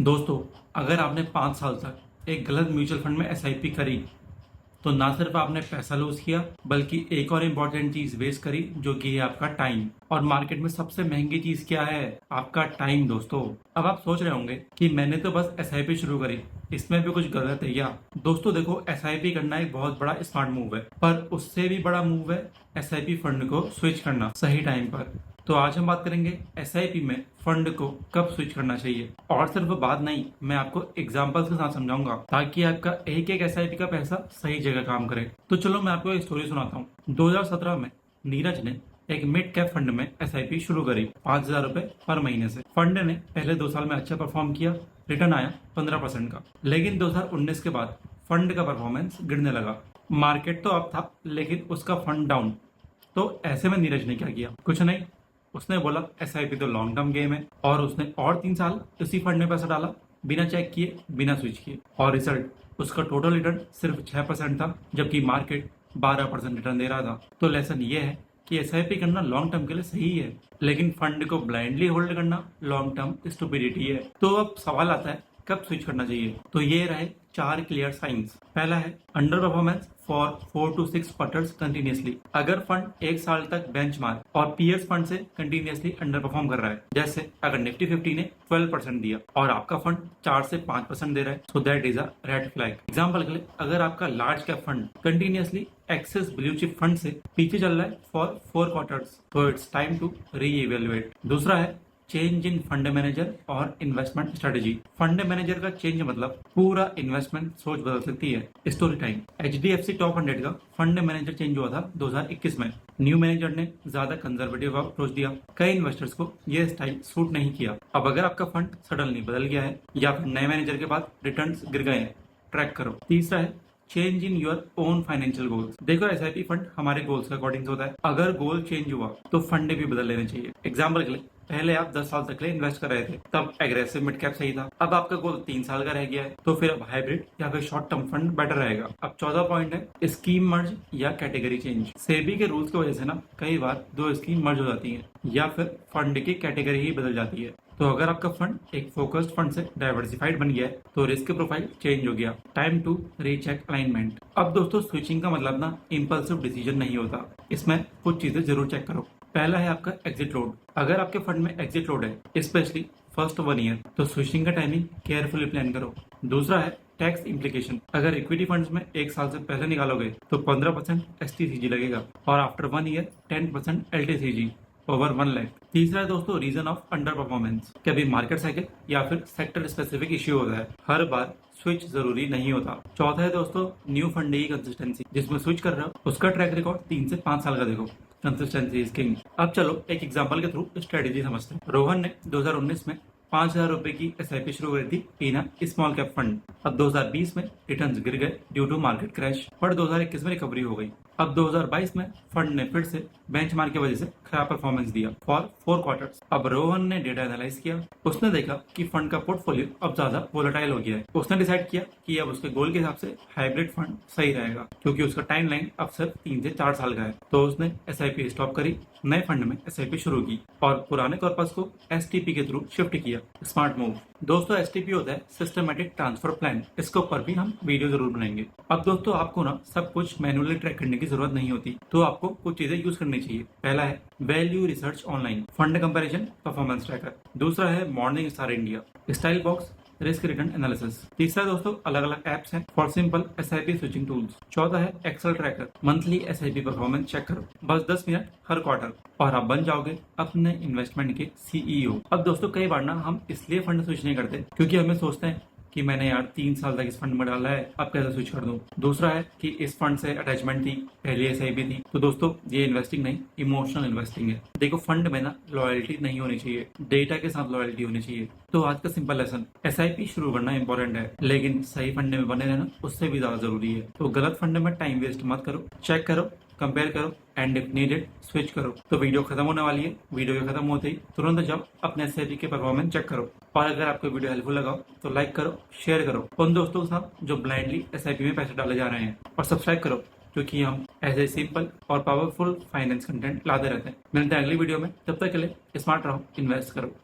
दोस्तों, अगर आपने 5 साल तक एक गलत म्यूचुअल फंड में एसआईपी करी तो ना सिर्फ आपने पैसा लूज किया बल्कि एक और इम्पोर्टेंट चीज वेस्ट करी, जो कि है आपका टाइम। और मार्केट में सबसे महंगी चीज क्या है? आपका टाइम। दोस्तों, अब आप सोच रहे होंगे कि मैंने तो बस एसआईपी शुरू करी, इसमें भी कुछ गलत है क्या? दोस्तों देखो, एसआईपी करना एक बहुत बड़ा स्मार्ट मूव है, पर उससे भी बड़ा मूव है एसआईपी फंड को स्विच करना सही टाइम पर। तो आज हम बात करेंगे एसआईपी में फंड को कब स्विच करना चाहिए। और सिर्फ बात नहीं, मैं आपको एग्जांपल्स के साथ समझाऊंगा ताकि आपका एक एक एसआईपी का पैसा सही जगह काम करे। तो चलो मैं आपको एक स्टोरी सुनाता हूँ। 2017 में नीरज ने एक मिड कैप फंड में एसआईपी शुरू करी 5,000 रुपए पर महीने से। फंड ने पहले 2 साल में अच्छा परफॉर्म किया, रिटर्न आया 15% का। लेकिन 2019 के बाद फंड का परफॉर्मेंस गिरने लगा। मार्केट तो अप था लेकिन उसका फंड डाउन। तो ऐसे में नीरज ने क्या किया? कुछ नहीं, उसने बोला एसआईपी तो लॉन्ग टर्म गेम है, और उसने और 3 साल उसी फंड में पैसा डाला, बिना चेक किए, बिना स्विच किए। और रिजल्ट, उसका टोटल रिटर्न सिर्फ 6% था, जबकि मार्केट 12% रिटर्न दे रहा था। तो लेसन ये है कि एसआईपी करना लॉन्ग टर्म के लिए सही है, लेकिन फंड को ब्लाइंडली होल्ड करना लॉन्ग टर्म स्टुपिडिटी है। तो अब सवाल आता है, कब स्विच करना चाहिए? तो ये रहे 4 क्लियर साइंस। पहला है under performance for 4 to 6 quarters continuously. अगर फंड 1 साल तक बेंचमार्क और पीएस फंड से कंटिन्यूसली अंडर परफॉर्म कर रहा है, जैसे अगर निफ्टी 50 ने 12% दिया और आपका फंड 4 से 5% दे रहा है, so that is a red flag. Example के लिए, अगर आपका large cap fund continuously access blue chip fund से पीछे चल रहा है for 4 quarters, it's time to reevaluate रीइवेल्युएट। दूसरा है चेंज इन फंड मैनेजर और इन्वेस्टमेंट स्ट्रेटेजी। फंड मैनेजर का चेंज मतलब पूरा इन्वेस्टमेंट सोच बदल सकती है। स्टोरी टाइम, एचडीएफसी टॉप 100 का फंड मैनेजर चेंज हुआ था 2021 में। न्यू मैनेजर ने ज्यादा कंजर्वेटिव अप्रोच दिया, कई इन्वेस्टर्स को यह स्टाइल सूट नहीं किया। अब अगर आपका फंड सडनली बदल गया है या फिर नए मैनेजर के बाद रिटर्न्स गिर गए हैं, ट्रैक करो। तीसरा है change in your own financial goals. देखो, एसआईपी फंड हमारे गोल्स के अकॉर्डिंग होता है। अगर गोल चेंज हुआ तो फंड भी बदल लेने चाहिए। एग्जाम्पल के लिए, पहले आप 10 साल तक के लिए इन्वेस्ट कर रहे थे, तब एग्रेसिव मिड कैप सही था। अब आपका गोल 3 साल का रह गया है, तो फिर अब हाइब्रिड या फिर शॉर्ट टर्म फंड बेटर रहेगा। अब 14 पॉइंट है स्कीम मर्ज या कैटेगरी चेंज। सेबी के रूल्स की वजह से ना कई बार 2 स्कीम मर्ज हो जाती है या फिर फंड की कैटेगरी ही बदल जाती है। तो अगर आपका फंड एक फोकस्ड फंड से डाइवर्सिफाइड बन गया है तो रिस्क प्रोफाइल चेंज हो गया, टाइम टू रीचेक अलाइनमेंट। अब दोस्तों, स्विचिंग का मतलब ना इम्पल्सिव डिसीजन नहीं होता, इसमें कुछ चीजें जरूर चेक करो। पहला है आपका एग्जिट लोड। अगर आपके फंड में एग्जिट लोड है, स्पेशली फर्स्ट 1 ईयर, तो स्विचिंग का टाइमिंग केयरफुली प्लान करो। दूसरा है टैक्स इम्प्लीकेशन। अगर इक्विटी फंड्स में 1 साल से पहले निकालोगे तो 15% एसटीसीजी लगेगा, और after 1 year 10% LTCG over 1 lakh. तीसरा है दोस्तों रीजन ऑफ अंडर परफॉर्मेंस। कभी मार्केट साइकिल या फिर सेक्टर स्पेसिफिक इश्यू होता है, हर बार स्विच जरूरी नहीं होता। चौथा है दोस्तों न्यू फंड की कंसिस्टेंसी। जिसमें स्विच कर रहे हो उसका ट्रैक रिकॉर्ड 3 से 5 साल का देखो। Consistency is king. अब चलो एक एग्जांपल के थ्रू स्ट्रेटेजी समझते हैं। रोहन ने 2019 में 5,000 रुपए की एसआईपी शुरू करी थी इन स्मॉल कैप फंड। अब 2020 में रिटर्न्स गिर गए ड्यू टू मार्केट क्रैश, पर 2021 में रिकवरी हो गई। अब 2022 में फंड ने फिर से बेंचमार्क की वजह से खराब परफॉर्मेंस दिया फॉर 4 क्वार्टर्स। अब रोहन ने डेटा एनालाइज किया, उसने देखा कि फंड का पोर्टफोलियो अब ज्यादा वोलेटाइल हो गया है। उसने डिसाइड किया कि अब उसके गोल के हिसाब से हाइब्रिड फंड सही रहेगा, क्योंकि उसका टाइमलाइन अब सिर्फ 3 से 4 साल का है। तो उसने एसआईपी स्टॉप करी, नए फंड में एसआईपी शुरू की और पुराने कॉर्पस को एसटीपी के थ्रू शिफ्ट किया। Smart move. दोस्तों, एसटीपी होता है सिस्टमेटिक ट्रांसफर प्लान। इसके ऊपर भी हम वीडियो जरूर बनाएंगे। अब दोस्तों, आपको ना सब कुछ मैनुअली ट्रैक करने की जरूरत नहीं होती, तो आपको कुछ चीजें यूज करनी चाहिए। पहला है value research online, fund comparison, performance tracker. दूसरा है Morningstar India, style box, risk return analysis. तीसरा दोस्तों अलग अलग एप्स हैं for simple SIP switching tools. चौथा है Excel tracker, monthly SIP performance check करो, बस 10 मिनट हर क्वार्टर, और आप बन जाओगे अपने इन्वेस्टमेंट के सीईओ। अब दोस्तों, कई बार ना हम इसलिए फंड स्विच नहीं करते क्योंकि हमें सोचते हैं कि मैंने यार 3 साल तक इस फंड में डाला है, अब कैसे स्विच कर दूं। दूसरा है कि इस फंड से अटैचमेंट थी, पहले एसआईपी थी। तो दोस्तों, ये इन्वेस्टिंग नहीं, इमोशनल इन्वेस्टिंग है। देखो, फंड में ना लॉयल्टी नहीं होनी चाहिए, डेटा के साथ लॉयल्टी होनी चाहिए। तो आज का सिंपल लेसन, एसआईपी शुरू करना इंपॉर्टेंट है, लेकिन सही फंड में बने रहना उससे भी ज्यादा जरूरी है। तो गलत फंड में टाइम वेस्ट मत करो, चेक करो, कंपेयर करो, एंड इफ नीडेड स्विच करो। तो वीडियो खत्म होने वाली है, वीडियो के खत्म होते ही तुरंत जाओ अपने एसआईपी के परफॉर्मेंस चेक करो। और अगर आपको वीडियो हेल्पफुल लगा तो लाइक करो, शेयर करो उन दोस्तों के साथ जो ब्लाइंडली एसआईपी में पैसे डाले जा रहे हैं, और सब्सक्राइब करो, क्योंकि हम ऐसे सिंपल और पावरफुल फाइनेंस कंटेंट लाते रहते हैं। मिलते हैं अगली वीडियो में, तब तक के लिए स्मार्ट रहो, इन्वेस्ट करो।